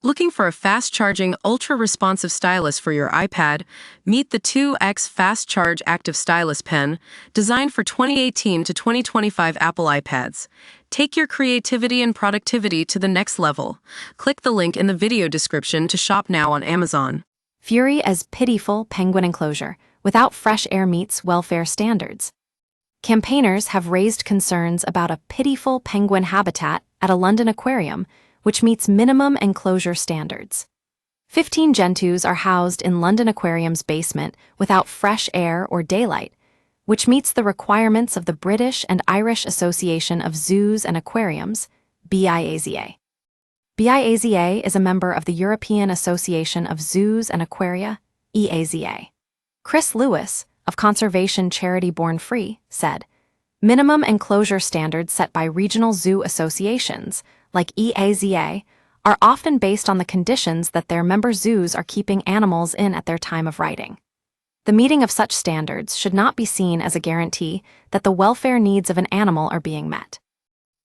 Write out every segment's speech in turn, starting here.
Looking for a fast-charging, ultra-responsive stylus for your iPad? Meet the 2X Fast Charge Active Stylus Pen, designed for 2018 to 2025 Apple iPads. Take your creativity and productivity to the next level. Click the link in the video description to shop now on Amazon. Fury as pitiful penguin enclosure, without fresh air meets welfare standards. Campaigners have raised concerns about a pitiful penguin habitat at a London aquarium, which meets minimum enclosure standards. 15 gentoos are housed in London Aquarium's basement without fresh air or daylight, which meets the requirements of the British and Irish Association of Zoos and Aquariums, BIAZA. BIAZA is a member of the European Association of Zoos and Aquaria, EAZA. Chris Lewis, of conservation charity Born Free, said, "Minimum enclosure standards set by regional zoo associations, like EAZA, are often based on the conditions that their member zoos are keeping animals in at their time of writing. The meeting of such standards should not be seen as a guarantee that the welfare needs of an animal are being met."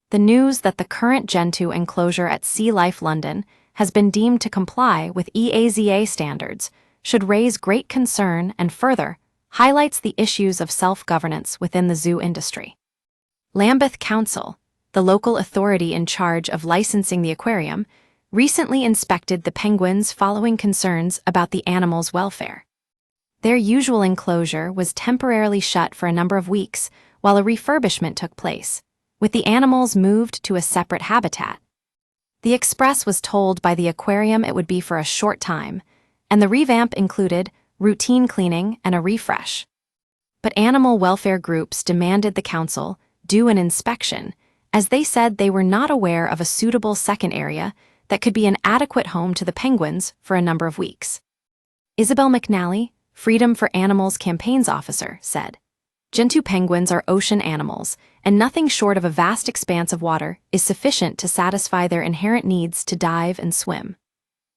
The news that the current Gentoo enclosure at Sea Life London has been deemed to comply with EAZA standards should raise great concern and further highlights the issues of self-governance within the zoo industry. Lambeth Council, the local authority in charge of licensing the aquarium, recently inspected the penguins following concerns about the animals' welfare. Their usual enclosure was temporarily shut for a number of weeks while a refurbishment took place, with the animals moved to a separate habitat. The Express was told by the aquarium it would be for a short time, and the revamp included routine cleaning and a refresh. But animal welfare groups demanded the council do an inspection, as they said they were not aware of a suitable second area that could be an adequate home to the penguins for a number of weeks. Isabel McNally, Freedom for Animals campaigns officer, said, "Gentoo penguins are ocean animals, and nothing short of a vast expanse of water is sufficient to satisfy their inherent needs to dive and swim.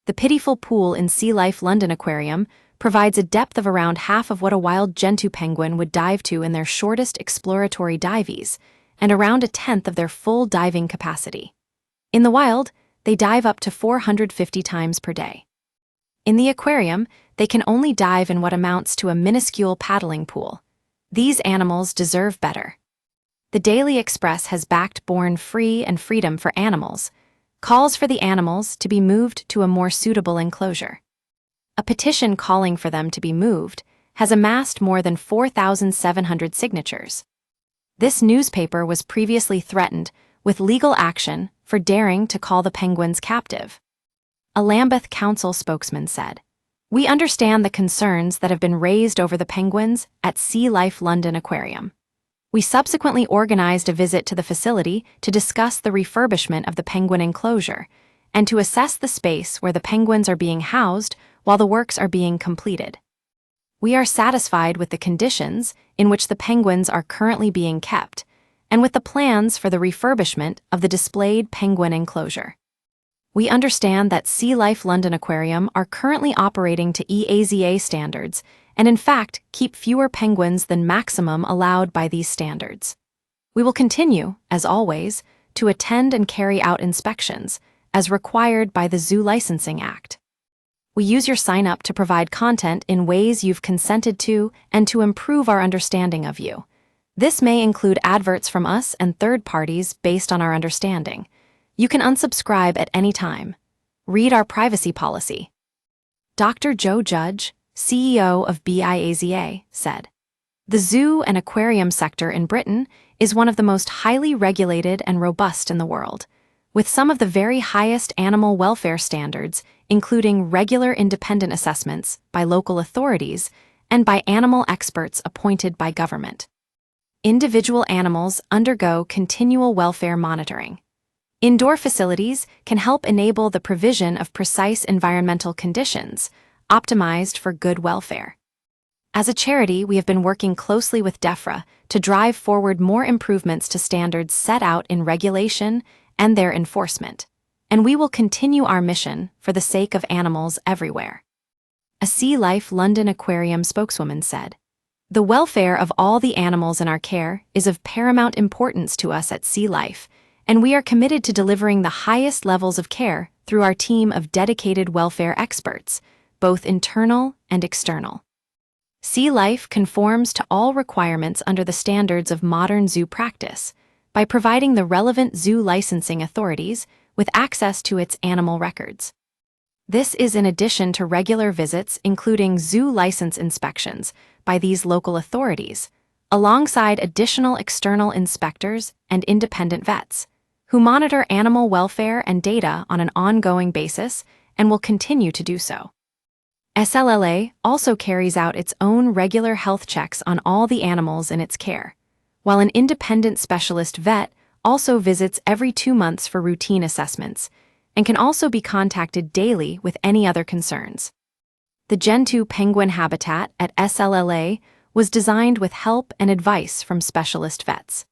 The pitiful pool in Sea Life London Aquarium provides a depth of around half of what a wild Gentoo penguin would dive to in their shortest exploratory dives, and around a tenth of their full diving capacity. In the wild, they dive up to 450 times per day. In the aquarium, they can only dive in what amounts to a minuscule paddling pool. These animals deserve better." The Daily Express has backed Born Free and Freedom for Animals, calls for the animals to be moved to a more suitable enclosure. A petition calling for them to be moved has amassed more than 4,700 signatures. This newspaper was previously threatened with legal action for daring to call the penguins captive. A Lambeth Council spokesman said, "We understand the concerns that have been raised over the penguins at Sea Life London Aquarium. We subsequently organized a visit to the facility to discuss the refurbishment of the penguin enclosure and to assess the space where the penguins are being housed while the works are being completed. We are satisfied with the conditions in which the penguins are currently being kept, and with the plans for the refurbishment of the displayed penguin enclosure. We understand that Sea Life London Aquarium are currently operating to EAZA standards and in fact keep fewer penguins than maximum allowed by these standards. We will continue, as always, to attend and carry out inspections, as required by the Zoo Licensing Act. We use your sign-up to provide content in ways you've consented to and to improve our understanding of you. This may include adverts from us and third parties based on our understanding. You can unsubscribe at any time. Read our privacy policy." Dr. Joe Judge, CEO of BIAZA, said, "The zoo and aquarium sector in Britain is one of the most highly regulated and robust in the world, with some of the very highest animal welfare standards, including regular independent assessments by local authorities and by animal experts appointed by government. Individual animals undergo continual welfare monitoring. Indoor facilities can help enable the provision of precise environmental conditions, optimized for good welfare. As a charity, we have been working closely with DEFRA to drive forward more improvements to standards set out in regulation and their enforcement, and we will continue our mission for the sake of animals everywhere." A Sea Life London Aquarium spokeswoman said, "The welfare of all the animals in our care is of paramount importance to us at Sea Life, and we are committed to delivering the highest levels of care through our team of dedicated welfare experts, both internal and external. Sea Life conforms to all requirements under the standards of modern zoo practice by providing the relevant zoo licensing authorities with access to its animal records. This is in addition to regular visits, including zoo license inspections by these local authorities, alongside additional external inspectors and independent vets, who monitor animal welfare and data on an ongoing basis and will continue to do so. SLLA also carries out its own regular health checks on all the animals in its care, while an independent specialist vet also visits every 2 months for routine assessments and can also be contacted daily with any other concerns. The Gentoo penguin habitat at SLLA was designed with help and advice from specialist vets.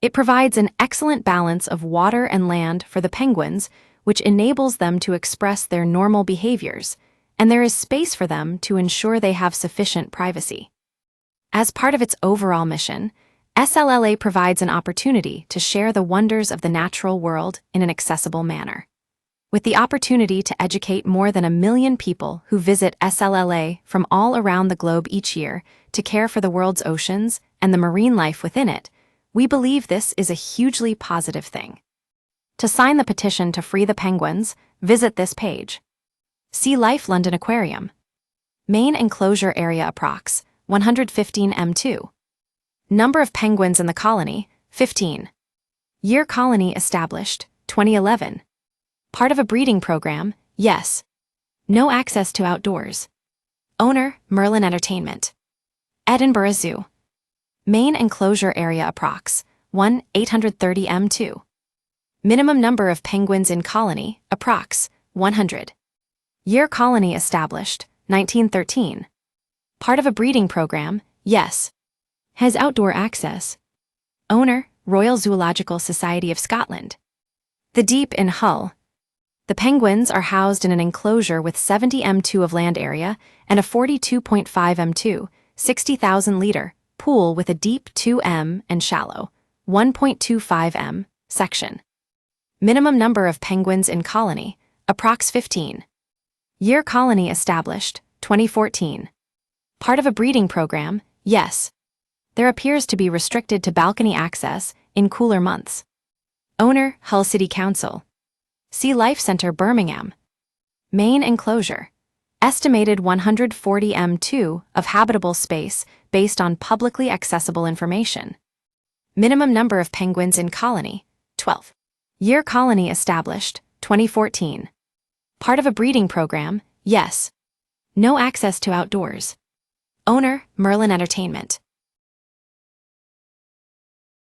It provides an excellent balance of water and land for the penguins, which enables them to express their normal behaviors, and there is space for them to ensure they have sufficient privacy. As part of its overall mission, SLLA provides an opportunity to share the wonders of the natural world in an accessible manner. With the opportunity to educate more than 1 million people who visit SLLA from all around the globe each year to care for the world's oceans and the marine life within it, we believe this is a hugely positive thing. To sign the petition to free the penguins, visit this page. Sea Life London Aquarium. Main enclosure area approx. 115 m2. Number of penguins in the colony, 15. Year colony established, 2011. Part of a breeding program, yes. No access to outdoors. Owner, Merlin Entertainment. Edinburgh Zoo. Main enclosure area approx. 830 m2. Minimum number of penguins in colony, approx. 100. Year colony established, 1913. Part of a breeding program, yes. Has outdoor access. Owner, Royal Zoological Society of Scotland. The Deep in Hull. The penguins are housed in an enclosure with 70 m2 of land area and a 42.5 m2, 60,000-liter, pool with a deep 2 m and shallow 1.25 m section. Minimum number of penguins in colony, approx. 15. Year colony established, 2014. Part of a breeding program, yes. There appears to be restricted to balcony access in cooler months. Owner, Hull City Council. Sea Life Centre, Birmingham. Main enclosure. Estimated 140 m2 of habitable space based on publicly accessible information. Minimum number of penguins in colony, 12. Year colony established, 2014. Part of a breeding program, yes. No access to outdoors. Owner, Merlin Entertainment.